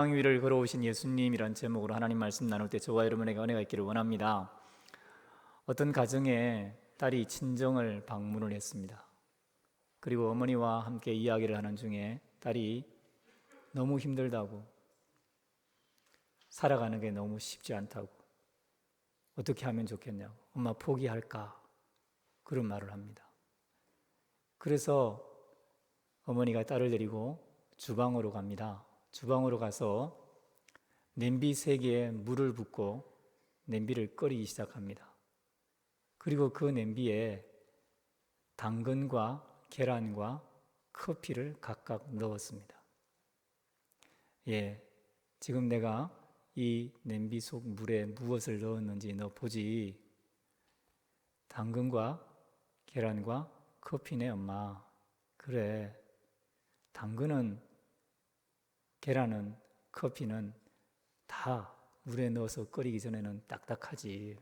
땅 위를 걸어오신 예수님이란 제목으로 하나님 말씀 나눌 때 저와 여러분에게 은혜가 있기를 원합니다. 어떤 가정에 딸이 친정을 방문을 했습니다. 그리고 어머니와 함께 이야기를 하는 중에 딸이 너무 힘들다고, 살아가는 게 너무 쉽지 않다고, 어떻게 하면 좋겠냐고, 엄마 포기할까, 그런 말을 합니다. 그래서 어머니가 딸을 데리고 주방으로 갑니다. 주방으로 가서 냄비 3개에 물을 붓고 냄비를 끓이기 시작합니다. 그리고 그 냄비에 당근과 계란과 커피를 각각 넣었습니다. 지금 내가 이 냄비 속 물에 무엇을 넣었는지 너 보지. 당근과 계란과 커피네 엄마. 그래, 당근은, 계란은, 커피는 다 물에 넣어서 끓이기 전에는 딱딱하지.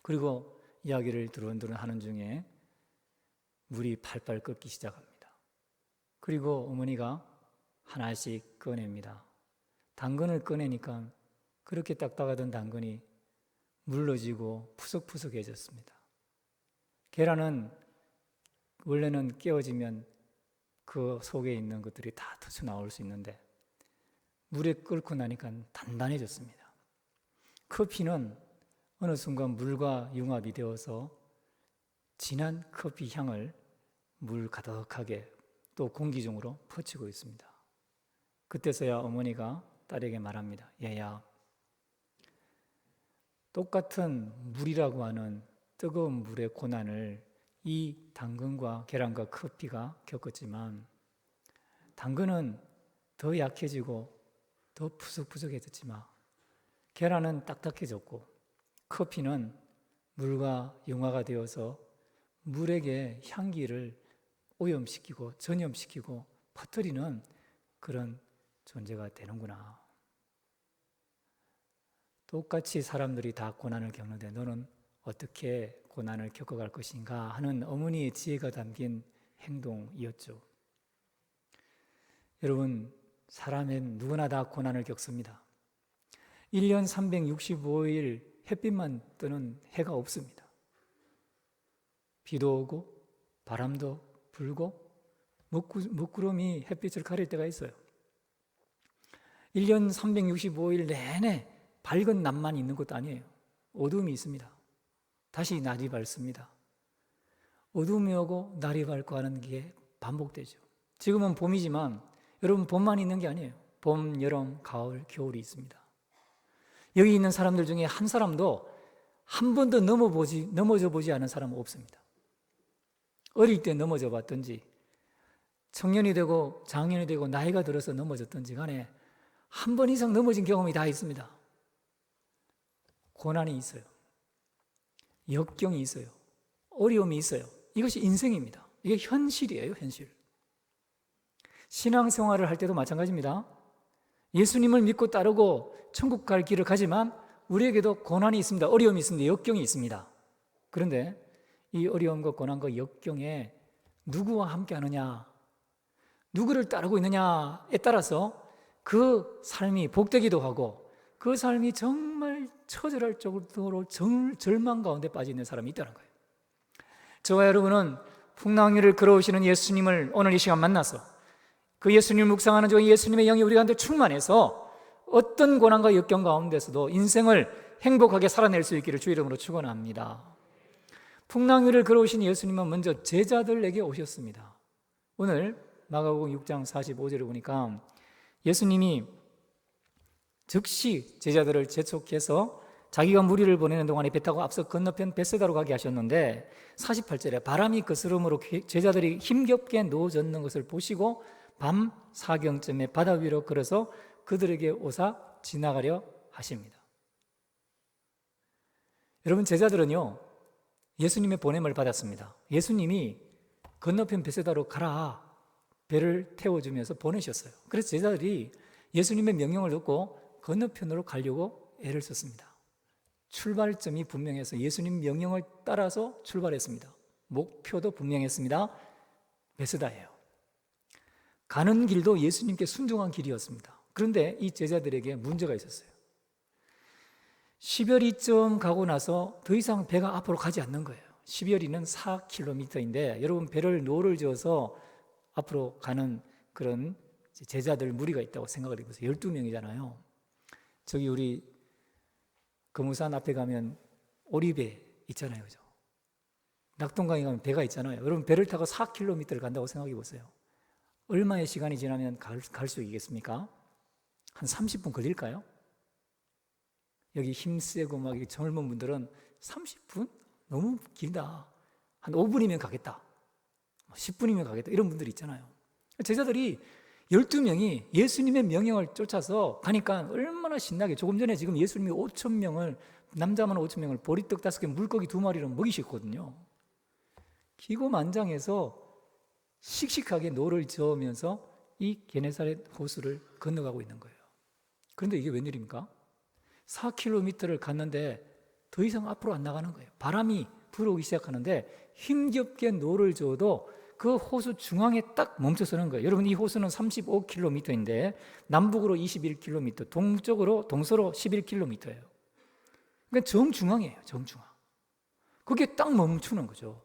그리고 이야기를 두런두런 하는 중에 물이 팔팔 끓기 시작합니다. 그리고 어머니가 하나씩 꺼냅니다. 당근을 꺼내니까 그렇게 딱딱하던 당근이 물러지고 푸석푸석해졌습니다. 계란은 원래는 깨어지면 그 속에 있는 것들이 다 터져나올 수 있는데 물에 끓고 나니까 단단해졌습니다. 커피는 어느 순간 물과 융합이 되어서 진한 커피 향을 물 가득하게 또 공기 중으로 퍼치고 있습니다. 그때서야 어머니가 딸에게 말합니다. 얘야, 똑같은 물이라고 하는 뜨거운 물의 고난을 이 당근과 계란과 커피가 겪었지만 당근은 더 약해지고 더 푸석푸석해졌지만 계란은 딱딱해졌고 커피는 물과 융화가 되어서 물에게 향기를 오염시키고 전염시키고 퍼뜨리는 그런 존재가 되는구나. 똑같이 사람들이 다 고난을 겪는데 너는 어떻게 고난을 겪어갈 것인가 하는 어머니의 지혜가 담긴 행동이었죠. 여러분, 사람은 누구나 다 고난을 겪습니다. 1년 365일 햇빛만 뜨는 해가 없습니다. 비도 오고 바람도 불고 먹구름이 햇빛을 가릴 때가 있어요. 1년 365일 내내 밝은 낮만 있는 것도 아니에요. 어두움이 있습니다. 다시 날이 밝습니다. 어둠이 오고 날이 밝고 하는 게 반복되죠. 지금은 봄이지만 여러분, 봄만 있는 게 아니에요. 봄, 여름, 가을, 겨울이 있습니다. 여기 있는 사람들 중에 한 사람도 한 번도 넘어져 보지 않은 사람은 없습니다. 어릴 때 넘어져 봤든지 청년이 되고 장년이 되고 나이가 들어서 넘어졌든지 간에 한 번 이상 넘어진 경험이 다 있습니다. 고난이 있어요. 역경이 있어요. 어려움이 있어요. 이것이 인생입니다. 이게 현실이에요, 현실. 신앙생활을 할 때도 마찬가지입니다. 예수님을 믿고 따르고 천국 갈 길을 가지만 우리에게도 고난이 있습니다. 어려움이 있습니다. 역경이 있습니다. 그런데 이 어려움과 고난과 역경에 누구와 함께 하느냐, 누구를 따르고 있느냐에 따라서 그 삶이 복되기도 하고 그 삶이 정말 처절할 정도로 절망 가운데 빠져 있는 사람이 있다는 거예요. 저와 여러분은 풍랑 위를 걸어오시는 예수님을 오늘 이 시간 만나서 그 예수님을 묵상하는 중 예수님의 영이 우리 가운데 충만해서 어떤 고난과 역경 가운데서도 인생을 행복하게 살아낼 수 있기를 주 이름으로 축원합니다. 풍랑 위를 걸어오신 예수님은 먼저 제자들에게 오셨습니다. 오늘 마가복음 6장 45절을 보니까 예수님이 즉시 제자들을 재촉해서 자기가 무리를 보내는 동안에 배 타고 앞서 건너편 벳세다로 가게 하셨는데 48절에 바람이 거스름으로 제자들이 힘겹게 누워졌는 것을 보시고 밤 사경쯤에 바다 위로 걸어서 그들에게 오사 지나가려 하십니다. 여러분, 제자들은요 예수님의 보냄을 받았습니다. 예수님이 건너편 벳세다로 가라 배를 태워주면서 보내셨어요. 그래서 제자들이 예수님의 명령을 듣고 건너편으로 가려고 애를 썼습니다. 출발점이 분명해서 예수님 명령을 따라서 출발했습니다. 목표도 분명했습니다. 벳세다예요. 가는 길도 예수님께 순종한 길이었습니다. 그런데 이 제자들에게 문제가 있었어요. 10여리쯤 가고 나서 더 이상 배가 앞으로 가지 않는 거예요. 10여리는 4km인데 여러분, 배를 노를 저어서 앞으로 가는 그런 제자들 무리가 있다고 생각을 해보세요. 12명이잖아요. 저기 우리 금우산 앞에 가면 오리배 있잖아요. 그죠? 낙동강에 가면 배가 있잖아요. 여러분, 배를 타고 4km를 간다고 생각해 보세요. 얼마의 시간이 지나면 갈 수 있겠습니까? 한 30분 걸릴까요? 여기 힘세고 막 젊은 분들은 30분? 너무 길다. 한 5분이면 가겠다. 10분이면 가겠다. 이런 분들이 있잖아요. 제자들이 12명이 예수님의 명령을 쫓아서 가니까 얼마나 신나게, 조금 전에 지금 예수님이 5,000명을, 남자만 5,000명을 보리떡 5개, 물고기 2마리를 먹이셨거든요. 기고만장해서 씩씩하게 노를 저으면서 이 게네사렛 호수를 건너가고 있는 거예요. 그런데 이게 웬일입니까? 4km를 갔는데 더 이상 앞으로 안 나가는 거예요. 바람이 불어오기 시작하는데 힘겹게 노를 저어도 그 호수 중앙에 딱 멈춰서는 거예요. 여러분, 이 호수는 35km인데 남북으로 21km, 동서로 11km예요. 그러니까 정중앙이에요. 정중앙. 그게 딱 멈추는 거죠.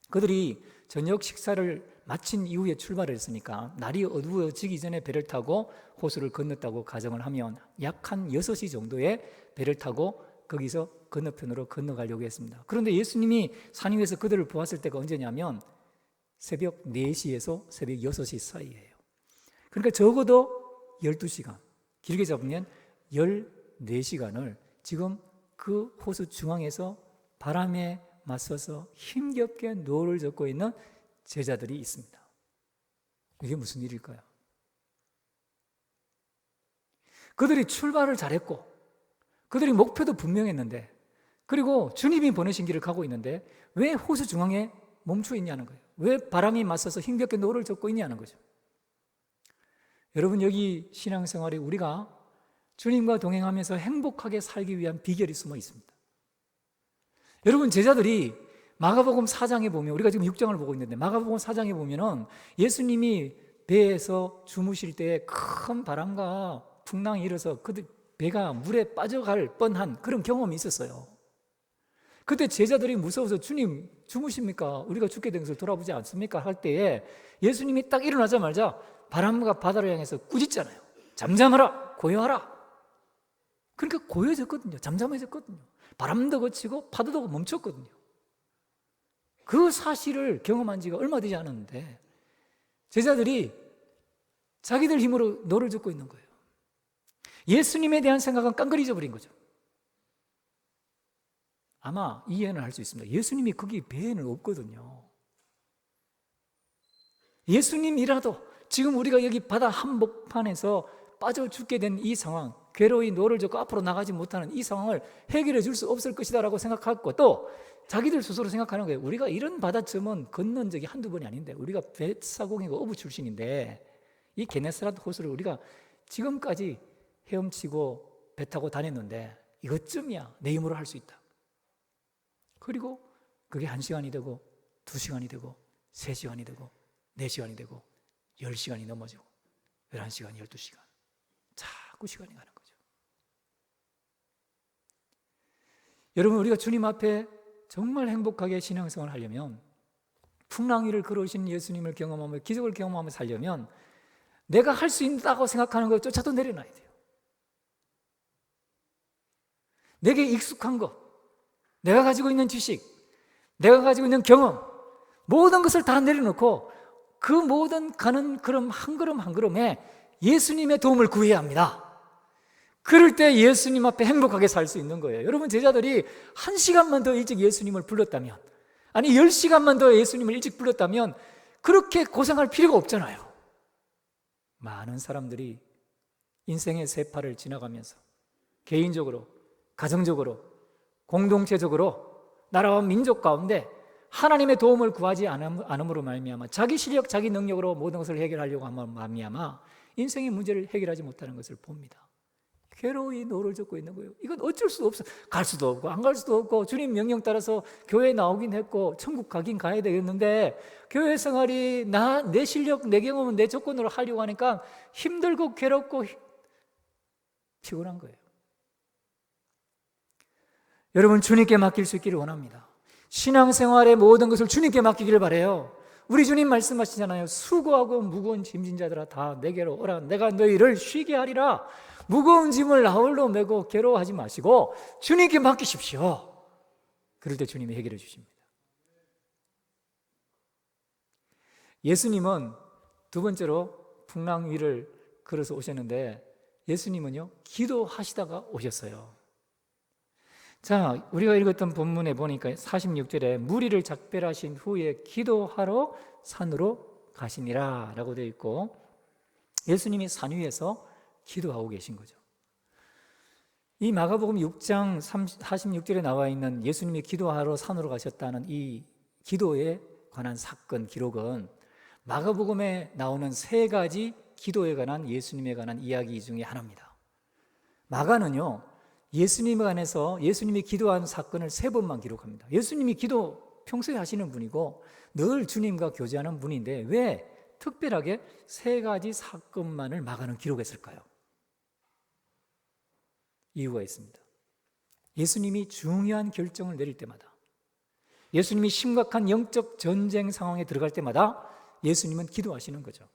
그들이 저녁 식사를 마친 이후에 출발을 했으니까 날이 어두워지기 전에 배를 타고 호수를 건넜다고 가정을 하면 약 한 6시 정도에 배를 타고 거기서 건너편으로 건너가려고 했습니다. 그런데 예수님이 산 위에서 그들을 보았을 때가 언제냐면 새벽 4시에서 새벽 6시 사이예요. 그러니까 적어도 12시간, 길게 잡으면 14시간을 지금 그 호수 중앙에서 바람에 맞서서 힘겹게 노를 젓고 있는 제자들이 있습니다. 이게 무슨 일일까요? 그들이 출발을 잘했고 그들이 목표도 분명했는데, 그리고 주님이 보내신 길을 가고 있는데 왜 호수 중앙에 멈춰 있냐는 거예요. 왜 바람이 맞서서 힘겹게 노를 젓고 있냐는 거죠. 여러분, 여기 신앙생활에 우리가 주님과 동행하면서 행복하게 살기 위한 비결이 숨어 있습니다. 여러분, 제자들이 마가복음 4장에 보면, 우리가 지금 6장을 보고 있는데 마가복음 4장에 보면은 예수님이 배에서 주무실 때 큰 바람과 풍랑이 일어서 그들 배가 물에 빠져갈 뻔한 그런 경험이 있었어요. 그때 제자들이 무서워서 주님 주무십니까? 우리가 죽게 된 것을 돌아보지 않습니까? 할 때에 예수님이 딱 일어나자마자 바람과 바다를 향해서 꾸짖잖아요. 잠잠하라, 고요하라. 그러니까 고요해졌거든요. 잠잠해졌거든요. 바람도 그치고 파도도 멈췄거든요. 그 사실을 경험한 지가 얼마 되지 않았는데 제자들이 자기들 힘으로 노를 젓고 있는 거예요. 예수님에 대한 생각은 깡그리 잊어버린 거죠. 아마 이해는 할 수 있습니다. 예수님이 거기 배에는 없거든요. 예수님이라도 지금 우리가 여기 바다 한복판에서 빠져 죽게 된 이 상황, 괴로이 노를 젓고 앞으로 나가지 못하는 이 상황을 해결해 줄 수 없을 것이다 라고 생각하고, 또 자기들 스스로 생각하는 거예요. 우리가 이런 바다쯤은 건넌 적이 한두 번이 아닌데, 우리가 뱃사공이고 어부 출신인데 이 게네사렛 호수를 우리가 지금까지 헤엄치고 배 타고 다녔는데 이것쯤이야 내 힘으로 할 수 있다. 그리고 그게 1시간이 되고 2시간이 되고 3시간이 되고 4시간이 되고 10시간이 넘어지고 11시간, 12시간 자꾸 시간이 가는 거죠. 여러분, 우리가 주님 앞에 정말 행복하게 신앙생활을 하려면, 풍랑 위를 걸어오신 예수님을 경험하며 기적을 경험하며 살려면 내가 할 수 있다고 생각하는 것 쫓아도 내려놔야 돼요. 내게 익숙한 것, 내가 가지고 있는 지식, 내가 가지고 있는 경험, 모든 것을 다 내려놓고 그 모든 가는 걸음 한 걸음 한 걸음에 예수님의 도움을 구해야 합니다. 그럴 때 예수님 앞에 행복하게 살 수 있는 거예요. 여러분, 제자들이 1시간만 더 일찍 예수님을 불렀다면, 아니 10시간만 더 예수님을 일찍 불렀다면 그렇게 고생할 필요가 없잖아요. 많은 사람들이 인생의 세파를 지나가면서 개인적으로, 가정적으로, 공동체적으로, 나라와 민족 가운데 하나님의 도움을 구하지 않음으로 말미암아 자기 실력, 자기 능력으로 모든 것을 해결하려고 하면 말미암아 인생의 문제를 해결하지 못하는 것을 봅니다. 괴로이 노를 젓고 있는 거예요. 이건 어쩔 수 없어. 갈 수도 없고 안 갈 수도 없고 주님 명령 따라서 교회 나오긴 했고 천국 가긴 가야 되겠는데 교회 생활이 내 실력, 내 경험은 내 조건으로 하려고 하니까 힘들고 괴롭고 피곤한 거예요. 여러분, 주님께 맡길 수 있기를 원합니다. 신앙생활의 모든 것을 주님께 맡기기를 바라요. 우리 주님 말씀하시잖아요. 수고하고 무거운 짐진 자들아 다 내게로 오라. 내가 너희를 쉬게 하리라. 무거운 짐을 나홀로 메고 괴로워하지 마시고 주님께 맡기십시오. 그럴 때 주님이 해결해 주십니다. 예수님은 두 번째로 풍랑 위를 걸어서 오셨는데 예수님은요, 기도하시다가 오셨어요. 자, 우리가 읽었던 본문에 보니까 46절에 무리를 작별하신 후에 기도하러 산으로 가시니라 라고 되어 있고, 예수님이 산 위에서 기도하고 계신 거죠. 이 마가복음 6장 46절에 나와 있는 예수님이 기도하러 산으로 가셨다는 이 기도에 관한 사건 기록은 마가복음에 나오는 세 가지 기도에 관한 예수님에 관한 이야기 중에 하나입니다. 마가는요, 예수님에 관해서 예수님이 기도한 사건을 세 번만 기록합니다. 예수님이 기도 평소에 하시는 분이고 늘 주님과 교제하는 분인데 왜 특별하게 세 가지 사건만을 마가는 기록했을까요? 이유가 있습니다. 예수님이 중요한 결정을 내릴 때마다, 예수님이 심각한 영적 전쟁 상황에 들어갈 때마다 예수님은 기도하시는 거죠.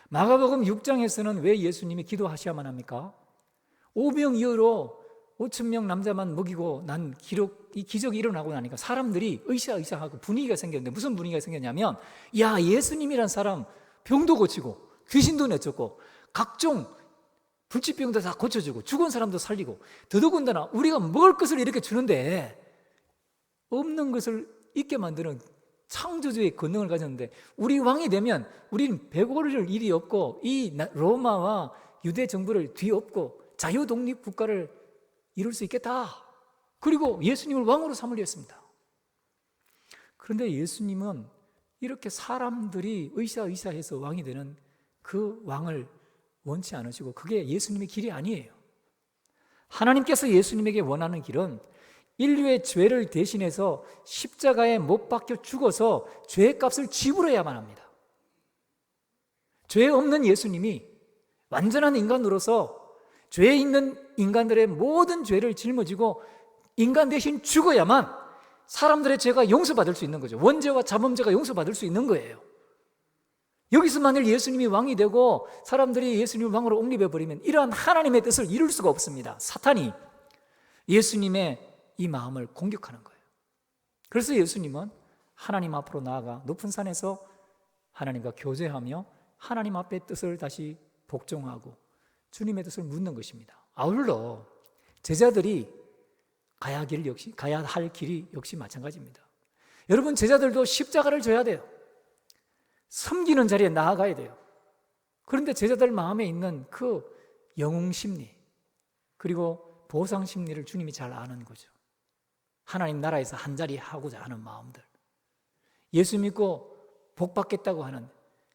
마가복음 6장에서는 왜 예수님이 기도하셔야만 합니까? 오병이어로 5,000명 남자만 먹이고 난 이 기적이 일어나고 나니까 사람들이 으쌰으쌰하고 분위기가 생겼는데 무슨 분위기가 생겼냐면, 야, 예수님이란 사람 병도 고치고 귀신도 내쫓고 각종 불치병도 다 고쳐주고 죽은 사람도 살리고 더더군다나 우리가 먹을 것을 이렇게 주는데 없는 것을 있게 만드는 창조주의 권능을 가졌는데 우리 왕이 되면 우리는 배고를 일이 없고 이 로마와 유대 정부를 뒤엎고 자유독립 국가를 이룰 수 있겠다. 그리고 예수님을 왕으로 삼으려 했습니다. 그런데 예수님은 이렇게 사람들이 으쌰으쌰해서 왕이 되는 그 왕을 원치 않으시고 그게 예수님의 길이 아니에요. 하나님께서 예수님에게 원하는 길은 인류의 죄를 대신해서 십자가에 못 박혀 죽어서 죄의 값을 지불해야만 합니다. 죄 없는 예수님이 완전한 인간으로서 죄 있는 인간들의 모든 죄를 짊어지고 인간 대신 죽어야만 사람들의 죄가 용서받을 수 있는 거죠. 원죄와 자범죄가 용서받을 수 있는 거예요. 여기서 만일 예수님이 왕이 되고 사람들이 예수님을 왕으로 옹립해버리면 이러한 하나님의 뜻을 이룰 수가 없습니다. 사탄이 예수님의 이 마음을 공격하는 거예요. 그래서 예수님은 하나님 앞으로 나아가 높은 산에서 하나님과 교제하며 하나님 앞의 뜻을 다시 복종하고 주님의 뜻을 묻는 것입니다. 아울러 제자들이 가야 할 길이 역시 마찬가지입니다. 여러분, 제자들도 십자가를 져야 돼요. 섬기는 자리에 나아가야 돼요. 그런데 제자들 마음에 있는 그 영웅 심리 그리고 보상 심리를 주님이 잘 아는 거죠. 하나님 나라에서 한자리 하고자 하는 마음들, 예수 믿고 복 받겠다고 하는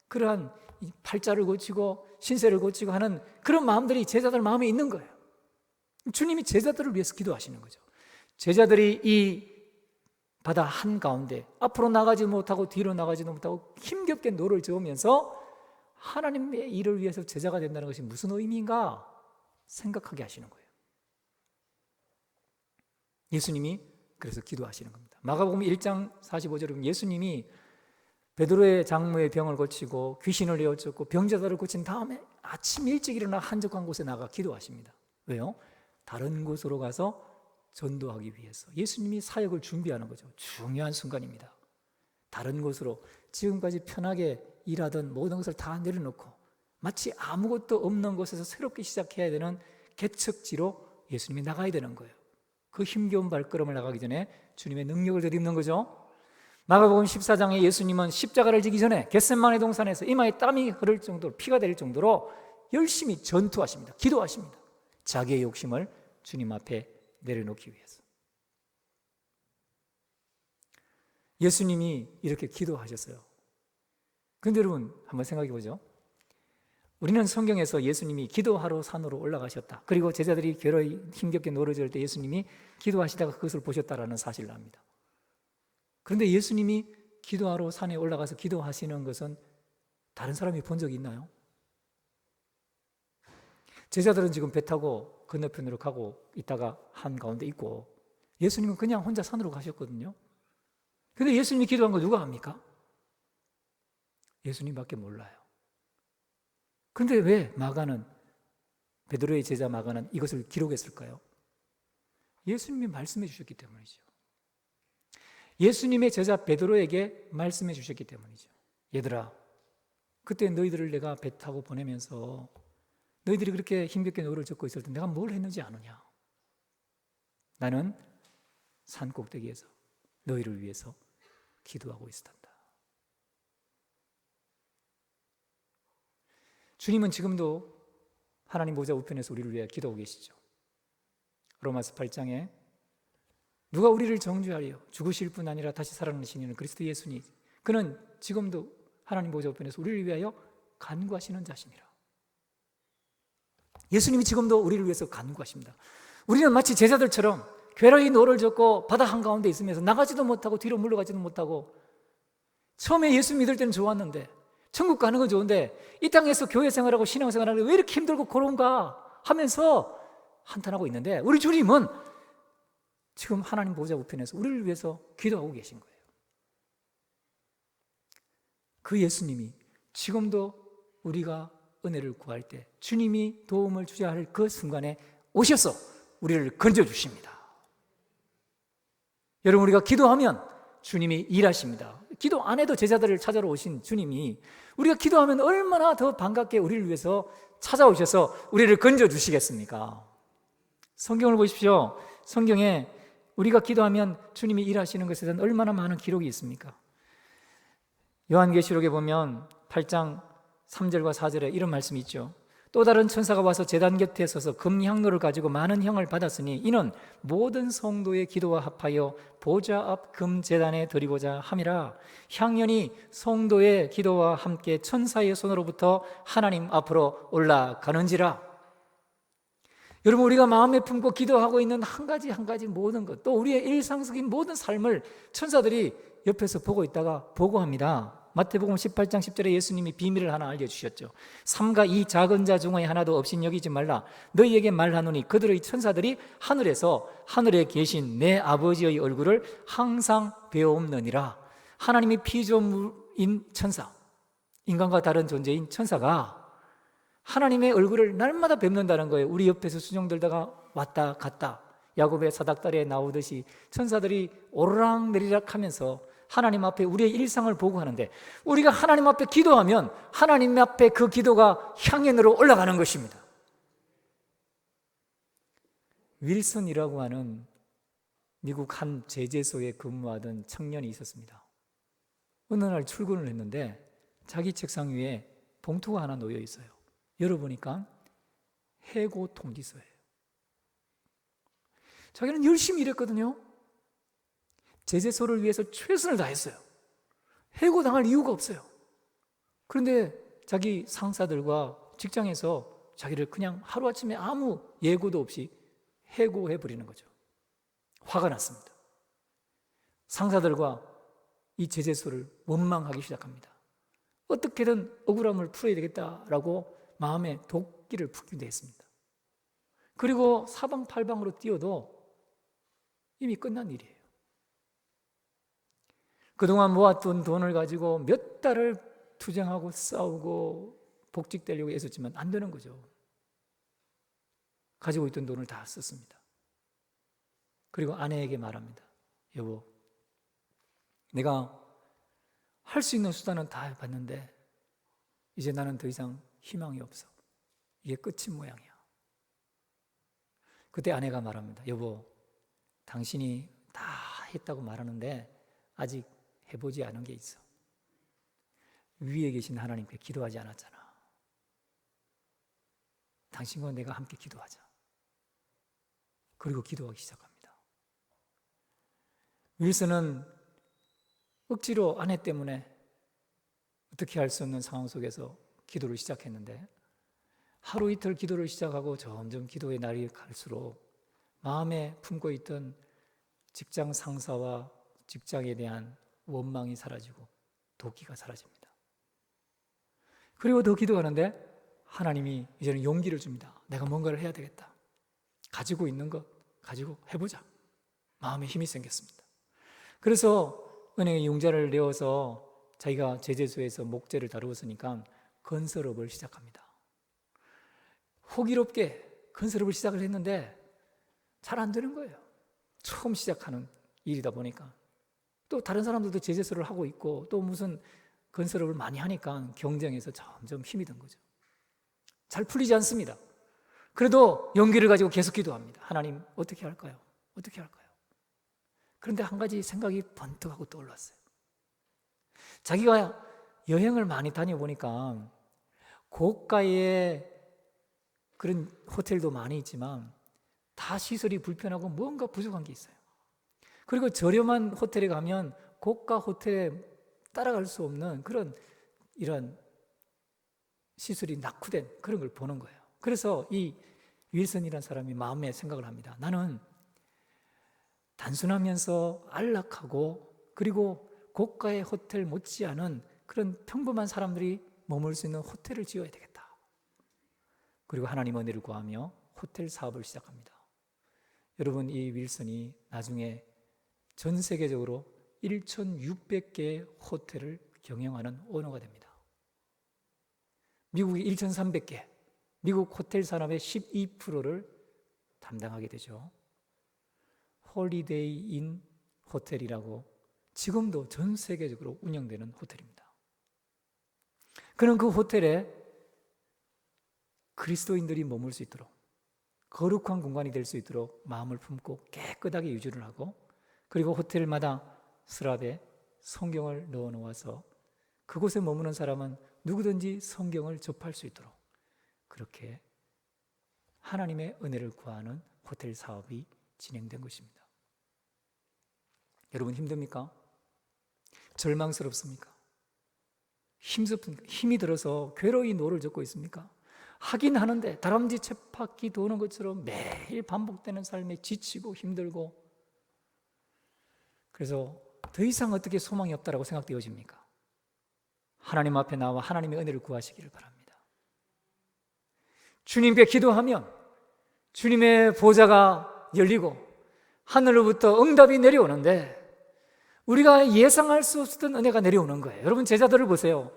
그러한 팔자를 고치고 신세를 고치고 하는 그런 마음들이 제자들 마음에 있는 거예요. 주님이 제자들을 위해서 기도하시는 거죠. 제자들이 이 바다 한가운데 앞으로 나가지 못하고 뒤로 나가지도 못하고 힘겹게 노를 저으면서 하나님의 일을 위해서 제자가 된다는 것이 무슨 의미인가 생각하게 하시는 거예요. 예수님이 그래서 기도하시는 겁니다. 마가복음 1장 45절에 보면 예수님이 베드로의 장모의 병을 고치고 귀신을 내어쫓고 병자들을 고친 다음에 아침 일찍 일어나 한적한 곳에 나가 기도하십니다. 왜요? 다른 곳으로 가서 전도하기 위해서 예수님이 사역을 준비하는 거죠. 중요한 순간입니다. 다른 곳으로 지금까지 편하게 일하던 모든 것을 다 내려놓고 마치 아무것도 없는 곳에서 새롭게 시작해야 되는 개척지로 예수님이 나가야 되는 거예요. 그 힘겨운 발걸음을 나가기 전에 주님의 능력을 덧입는 거죠. 마가복음 14장에 예수님은 십자가를 지기 전에 겟세마네 동산에서 이마에 땀이 흐를 정도로 피가 될 정도로 열심히 전투하십니다. 기도하십니다. 자기의 욕심을 주님 앞에 내려놓기 위해서. 예수님이 이렇게 기도하셨어요. 그런데 여러분 한번 생각해 보죠. 우리는 성경에서 예수님이 기도하러 산으로 올라가셨다, 그리고 제자들이 괴로이 힘겹게 노려질 때 예수님이 기도하시다가 그것을 보셨다라는 사실을 압니다. 그런데 예수님이 기도하러 산에 올라가서 기도하시는 것은 다른 사람이 본 적이 있나요? 제자들은 지금 배 타고 건너편으로 가고 있다가 한 가운데 있고, 예수님은 그냥 혼자 산으로 가셨거든요. 근데 예수님이 기도한 거 누가 압니까? 예수님밖에 몰라요. 근데 왜 마가는, 베드로의 제자 마가는 이것을 기록했을까요? 예수님이 말씀해 주셨기 때문이죠. 예수님의 제자 베드로에게 말씀해 주셨기 때문이죠. 얘들아, 그때 너희들을 내가 배 타고 보내면서 너희들이 그렇게 힘겹게 노를 젓고 있을 때 내가 뭘 했는지 아느냐? 나는 산 꼭대기에서 너희를 위해서 기도하고 있었단다. 주님은 지금도 하나님 보좌 우편에서 우리를 위해 기도하고 계시죠. 로마서 8장에 누가 우리를 정죄하리요? 죽으실 뿐 아니라 다시 살아나신 이는 그리스도 예수니 그는 지금도 하나님 보좌 우편에서 우리를 위하여 간구하시는 자시니라. 예수님이 지금도 우리를 위해서 간구하십니다. 우리는 마치 제자들처럼 괴로이 노를 젓고 바다 한가운데 있으면서 나가지도 못하고 뒤로 물러가지도 못하고, 처음에 예수 믿을 때는 좋았는데, 천국 가는 건 좋은데 이 땅에서 교회 생활하고 신앙 생활하는 게 왜 이렇게 힘들고 그런가 하면서 한탄하고 있는데, 우리 주님은 지금 하나님 보좌 우편에서 우리를 위해서 기도하고 계신 거예요. 그 예수님이 지금도 우리가 은혜를 구할 때 주님이 도움을 주셔야 할 그 순간에 오셔서 우리를 건져주십니다. 여러분, 우리가 기도하면 주님이 일하십니다. 기도 안 해도 제자들을 찾아러 오신 주님이 우리가 기도하면 얼마나 더 반갑게 우리를 위해서 찾아오셔서 우리를 건져주시겠습니까? 성경을 보십시오. 성경에 우리가 기도하면 주님이 일하시는 것에 대한 얼마나 많은 기록이 있습니까? 요한계시록에 보면 8장 3절과 4절에 이런 말씀이 있죠. 또 다른 천사가 와서 제단 곁에 서서 금향로를 가지고 많은 향을 받았으니 이는 모든 성도의 기도와 합하여 보좌 앞 금제단에 드리고자 함이라. 향연이 성도의 기도와 함께 천사의 손으로부터 하나님 앞으로 올라가는지라. 여러분, 우리가 마음에 품고 기도하고 있는 한 가지 한 가지 모든 것, 또 우리의 일상적인 모든 삶을 천사들이 옆에서 보고 있다가 보고합니다. 마태복음 18장 10절에 예수님이 비밀을 하나 알려주셨죠. 삼가 이 작은 자 중에 하나도 없인 여기지 말라. 너희에게 말하노니 그들의 천사들이 하늘에서 하늘에 계신 내 아버지의 얼굴을 항상 배옵느니라. 하나님이 피조물인 천사, 인간과 다른 존재인 천사가 하나님의 얼굴을 날마다 뵙는다는 거예요. 우리 옆에서 수종들다가 왔다 갔다, 야곱의 사닥다리에 나오듯이 천사들이 오르락 내리락 하면서 하나님 앞에 우리의 일상을 보고 하는데, 우리가 하나님 앞에 기도하면 하나님 앞에 그 기도가 향연으로 올라가는 것입니다. 윌슨이라고 하는 미국 한 제재소에 근무하던 청년이 있었습니다. 어느 날 출근을 했는데 자기 책상 위에 봉투가 하나 놓여 있어요. 열어보니까 해고 통지서예요. 자기는 열심히 일했거든요. 제재소를 위해서 최선을 다했어요. 해고당할 이유가 없어요. 그런데 자기 상사들과 직장에서 자기를 그냥 하루아침에 아무 예고도 없이 해고해버리는 거죠. 화가 났습니다. 상사들과 이 제재소를 원망하기 시작합니다. 어떻게든 억울함을 풀어야 되겠다라고 마음에 도끼를 품기도 했습니다. 그리고 사방팔방으로 뛰어도 이미 끝난 일이에요. 그동안 모았던 돈을 가지고 몇 달을 투쟁하고 싸우고 복직되려고 애썼지만 안 되는 거죠. 가지고 있던 돈을 다 썼습니다. 그리고 아내에게 말합니다. 여보, 내가 할 수 있는 수단은 다 해봤는데 이제 나는 더 이상 희망이 없어. 이게 끝인 모양이야. 그때 아내가 말합니다. 여보, 당신이 다 했다고 말하는데 아직 해보지 않은 게 있어. 위에 계신 하나님께 기도하지 않았잖아. 당신과 내가 함께 기도하자. 그리고 기도하기 시작합니다. 윌슨은 억지로 아내 때문에 어떻게 할 수 없는 상황 속에서 기도를 시작했는데 하루 이틀 기도를 시작하고 점점 기도의 날이 갈수록 마음에 품고 있던 직장 상사와 직장에 대한 원망이 사라지고 도끼가 사라집니다. 그리고 더 기도하는데 하나님이 이제는 용기를 줍니다. 내가 뭔가를 해야 되겠다. 가지고 있는 것 가지고 해보자. 마음에 힘이 생겼습니다. 그래서 은행에 융자를 내어서 자기가 제재소에서 목재를 다루었으니까 건설업을 시작합니다. 호기롭게 건설업을 시작을 했는데 잘 안 되는 거예요. 처음 시작하는 일이다 보니까. 또 다른 사람들도 제재소를 하고 있고 또 무슨 건설업을 많이 하니까 경쟁에서 점점 힘이 든 거죠. 잘 풀리지 않습니다. 그래도 용기를 가지고 계속 기도합니다. 하나님 어떻게 할까요? 어떻게 할까요? 그런데 한 가지 생각이 번뜩하고 떠올랐어요. 자기가 여행을 많이 다녀보니까 고가의 그런 호텔도 많이 있지만 다 시설이 불편하고 뭔가 부족한 게 있어요. 그리고 저렴한 호텔에 가면 고가 호텔에 따라갈 수 없는 그런 이런 시설이 낙후된 그런 걸 보는 거예요. 그래서 이 윌슨이라는 사람이 마음에 생각을 합니다. 나는 단순하면서 안락하고 그리고 고가의 호텔 못지않은 그런 평범한 사람들이 머물 수 있는 호텔을 지어야 되겠다. 그리고 하나님 은혜를 구하며 호텔 사업을 시작합니다. 여러분, 이 윌슨이 나중에 전 세계적으로 1,600개의 호텔을 경영하는 오너가 됩니다. 미국이 1,300개, 미국 호텔 산업의 12%를 담당하게 되죠. 홀리데이 인 호텔이라고 지금도 전 세계적으로 운영되는 호텔입니다. 그는 그 호텔에 그리스도인들이 머물 수 있도록 거룩한 공간이 될 수 있도록 마음을 품고 깨끗하게 유지를 하고 그리고 호텔마다 서랍에 성경을 넣어 놓아서 그곳에 머무는 사람은 누구든지 성경을 접할 수 있도록 그렇게 하나님의 은혜를 구하는 호텔 사업이 진행된 것입니다. 여러분 힘듭니까? 절망스럽습니까? 힘이 들어서 괴로이 노를 젓고 있습니까? 하긴 하는데 다람쥐 쳇바퀴 도는 것처럼 매일 반복되는 삶에 지치고 힘들고 그래서 더 이상 어떻게 소망이 없다라고 생각되어집니까? 하나님 앞에 나와 하나님의 은혜를 구하시기를 바랍니다. 주님께 기도하면 주님의 보좌가 열리고 하늘로부터 응답이 내려오는데 우리가 예상할 수 없었던 은혜가 내려오는 거예요. 여러분 제자들을 보세요.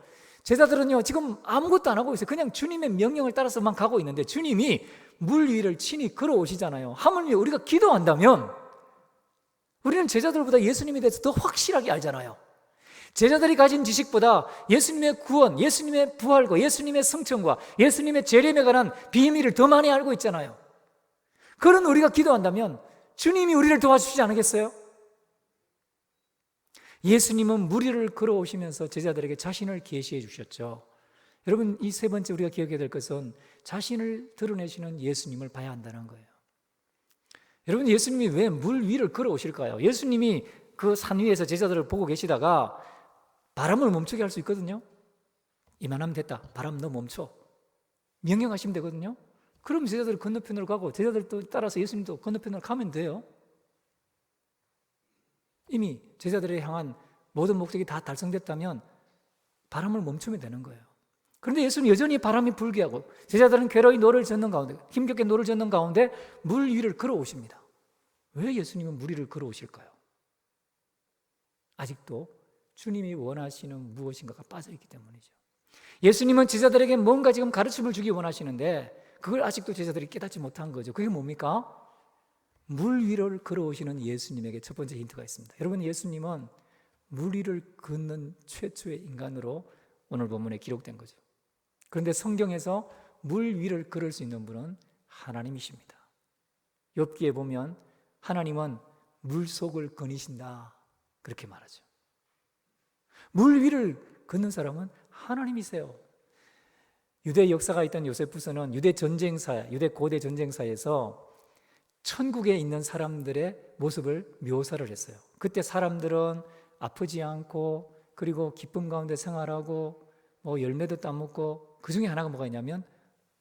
제자들은요 지금 아무것도 안 하고 있어요. 그냥 주님의 명령을 따라서만 가고 있는데 주님이 물 위를 친히 걸어오시잖아요. 하물며 우리가 기도한다면 우리는 제자들보다 예수님에 대해서 더 확실하게 알잖아요. 제자들이 가진 지식보다 예수님의 구원, 예수님의 부활과 예수님의 성천과 예수님의 재림에 관한 비밀을 더 많이 알고 있잖아요. 그런 우리가 기도한다면 주님이 우리를 도와주시지 않겠어요? 예수님은 물 위를 걸어오시면서 제자들에게 자신을 계시해 주셨죠. 여러분 이 세 번째 우리가 기억해야 될 것은 자신을 드러내시는 예수님을 봐야 한다는 거예요. 여러분 예수님이 왜 물 위를 걸어오실까요? 예수님이 그 산 위에서 제자들을 보고 계시다가 바람을 멈추게 할 수 있거든요. 이만하면 됐다. 바람 너 멈춰. 명령하시면 되거든요. 그럼 제자들 건너편으로 가고 제자들도 따라서 예수님도 건너편으로 가면 돼요. 이미 제자들을 향한 모든 목적이 다 달성됐다면 바람을 멈추면 되는 거예요. 그런데 예수는 여전히 바람이 불게 하고 제자들은 괴로이 노를 젓는 가운데 힘겹게 노를 젓는 가운데 물 위를 걸어오십니다. 왜 예수님은 물 위를 걸어오실까요? 아직도 주님이 원하시는 무엇인가가 빠져있기 때문이죠. 예수님은 제자들에게 뭔가 지금 가르침을 주기 원하시는데 그걸 아직도 제자들이 깨닫지 못한 거죠. 그게 뭡니까? 물 위를 걸어오시는 예수님에게 첫 번째 힌트가 있습니다. 여러분 예수님은 물 위를 걷는 최초의 인간으로 오늘 본문에 기록된 거죠. 그런데 성경에서 물 위를 걸을 수 있는 분은 하나님이십니다. 욥기에 보면 하나님은 물속을 거니신다 그렇게 말하죠. 물 위를 걷는 사람은 하나님이세요. 유대 역사가 있던 요세푸스는 유대 고대 전쟁사에서 천국에 있는 사람들의 모습을 묘사를 했어요. 그때 사람들은 아프지 않고 그리고 기쁨 가운데 생활하고 열매도 따먹고 그 중에 하나가 뭐가 있냐면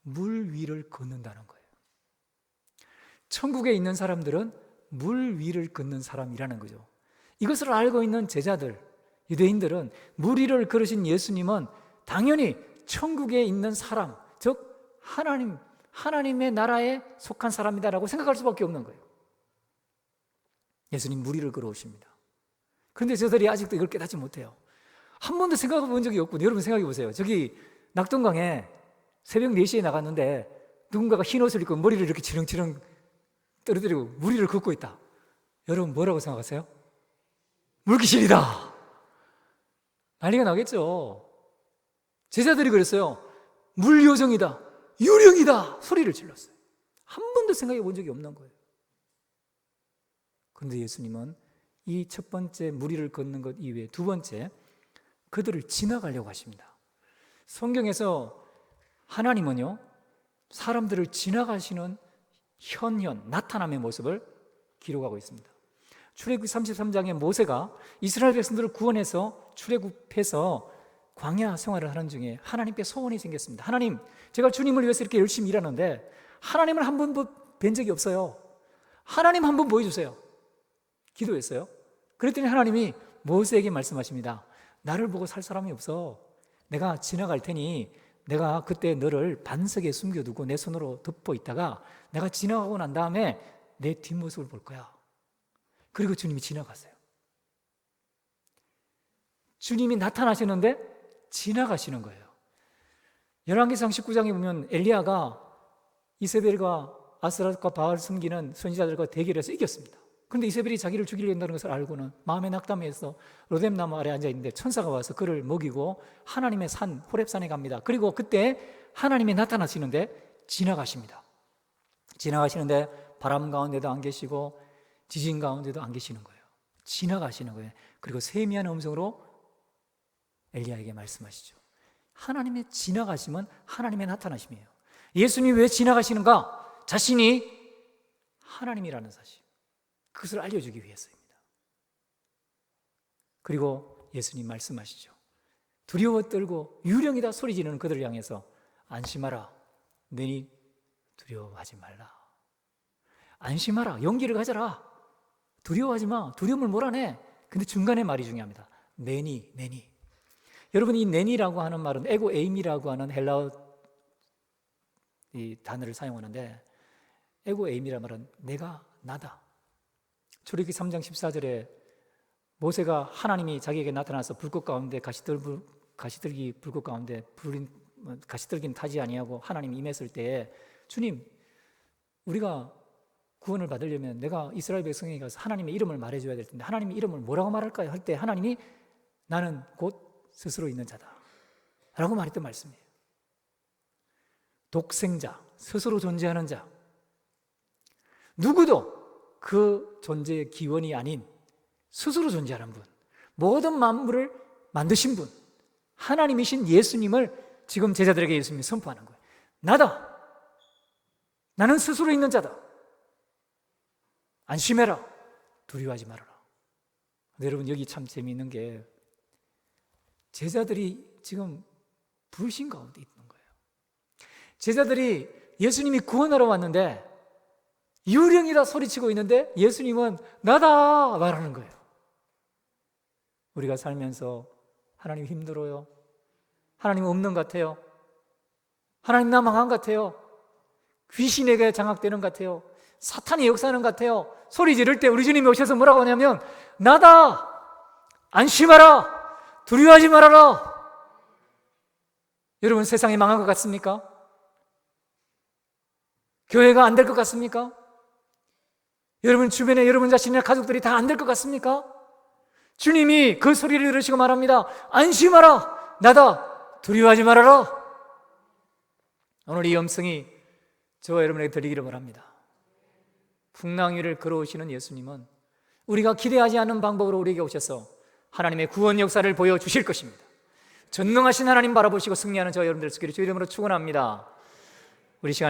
물 위를 걷는다는 거예요. 천국에 있는 사람들은 물 위를 걷는 사람이라는 거죠. 이것을 알고 있는 제자들, 유대인들은 물 위를 걸으신 예수님은 당연히 천국에 있는 사람, 즉 하나님의 나라에 속한 사람이다라고 생각할 수밖에 없는 거예요. 예수님 물 위를 걸어오십니다. 그런데 저들이 아직도 이걸 깨닫지 못해요. 한 번도 생각해 본 적이 없고, 여러분 생각해 보세요. 저기 낙동강에 새벽 4시에 나갔는데 누군가가 흰 옷을 입고 머리를 이렇게 치렁치렁 떨어뜨리고 물 위를 걷고 있다. 여러분 뭐라고 생각하세요? 물귀신이다! 난리가 나겠죠. 제자들이 그랬어요. 물요정이다, 유령이다 소리를 질렀어요. 한 번도 생각해 본 적이 없는 거예요. 그런데 예수님은 이 첫 번째 물 위를 걷는 것 이외에 두 번째, 그들을 지나가려고 하십니다. 성경에서 하나님은요, 사람들을 지나가시는 나타남의 모습을 기록하고 있습니다. 출애굽기 33장에 모세가 이스라엘 백성들을 구원해서 출애굽해서 광야 생활을 하는 중에 하나님께 소원이 생겼습니다. 하나님, 제가 주님을 위해서 이렇게 열심히 일하는데 하나님을 한 번 뵌 적이 없어요. 하나님 한 번 보여주세요. 기도했어요. 그랬더니 하나님이 모세에게 말씀하십니다. 나를 보고 살 사람이 없어. 내가 지나갈 테니 내가 그때 너를 반석에 숨겨두고 내 손으로 덮고 있다가 내가 지나가고 난 다음에 내 뒷모습을 볼 거야. 그리고 주님이 지나가세요. 주님이 나타나시는데 지나가시는 거예요. 열왕기상 19장에 보면 엘리야가 이세벨과 아스라과 바알 숨기는 선지자들과 대결해서 이겼습니다. 그런데 이세벨이 자기를 죽이려 한다는 것을 알고는 마음에 낙담해서 로뎀나무 아래 앉아있는데 천사가 와서 그를 먹이고 하나님의 산 호렙산에 갑니다. 그리고 그때 하나님이 나타나시는데 지나가십니다. 지나가시는데 바람 가운데도 안 계시고 지진 가운데도 안 계시는 거예요. 지나가시는 거예요. 그리고 세미한 음성으로 엘리야에게 말씀하시죠. 하나님의 지나가심은 하나님의 나타나심이에요. 예수님이 왜 지나가시는가? 자신이 하나님이라는 사실, 그것을 알려주기 위해서입니다. 그리고 예수님 말씀하시죠. 두려워 떨고 유령이다 소리 지르는 그들을 향해서 안심하라, 너희 두려워하지 말라. 안심하라, 용기를 가져라. 두려워하지 마. 두려움을 몰아내. 근데 중간에 말이 중요합니다. 내니. 여러분, 이 내니라고 하는 말은 에고 에임이라고 하는 헬라어 이 단어를 사용하는데, 에고 에임이라는 말은 내가 나다. 출애굽기 3장 14절에 모세가 하나님이 자기에게 나타나서 불꽃 가운데 가시들기 불꽃 가운데 가시들기는 타지 아니하고 하나님이 임했을 때에 주님, 우리가 구원을 받으려면 내가 이스라엘 백성에게 가서 하나님의 이름을 말해줘야 될 텐데 하나님의 이름을 뭐라고 말할까요? 할 때 하나님이 나는 곧 스스로 있는 자다 라고 말했던 말씀이에요. 독생자, 스스로 존재하는 자, 누구도 그 존재의 기원이 아닌 스스로 존재하는 분, 모든 만물을 만드신 분, 하나님이신 예수님을 지금 제자들에게 예수님이 선포하는 거예요. 나다. 나는 스스로 있는 자다. 안심해라. 두려워하지 말아라. 근데 여러분, 여기 참 재미있는 게 제자들이 지금 불신 가운데 있는 거예요. 제자들이 예수님이 구원하러 왔는데 유령이다 소리치고 있는데 예수님은 나다 말하는 거예요. 우리가 살면서 하나님 힘들어요. 하나님 없는 것 같아요. 하나님 나 망한 것 같아요. 귀신에게 장악되는 것 같아요. 사탄이 역사하는 것 같아요. 소리 지를 때 우리 주님이 오셔서 뭐라고 하냐면 나다. 안심하라. 두려워하지 말아라. 여러분, 세상이 망한 것 같습니까? 교회가 안 될 것 같습니까? 여러분 주변에 여러분 자신이나 가족들이 다 안 될 것 같습니까? 주님이 그 소리를 들으시고 말합니다. 안심하라. 나다. 두려워하지 말아라. 오늘 이 음성이 저와 여러분에게 들리기를 바랍니다. 풍랑 위를 걸어오시는 예수님은 우리가 기대하지 않는 방법으로 우리에게 오셔서 하나님의 구원 역사를 보여주실 것입니다. 전능하신 하나님 바라보시고 승리하는 저와 여러분들 있기를 주의 이름으로 축원합니다. 우리 시간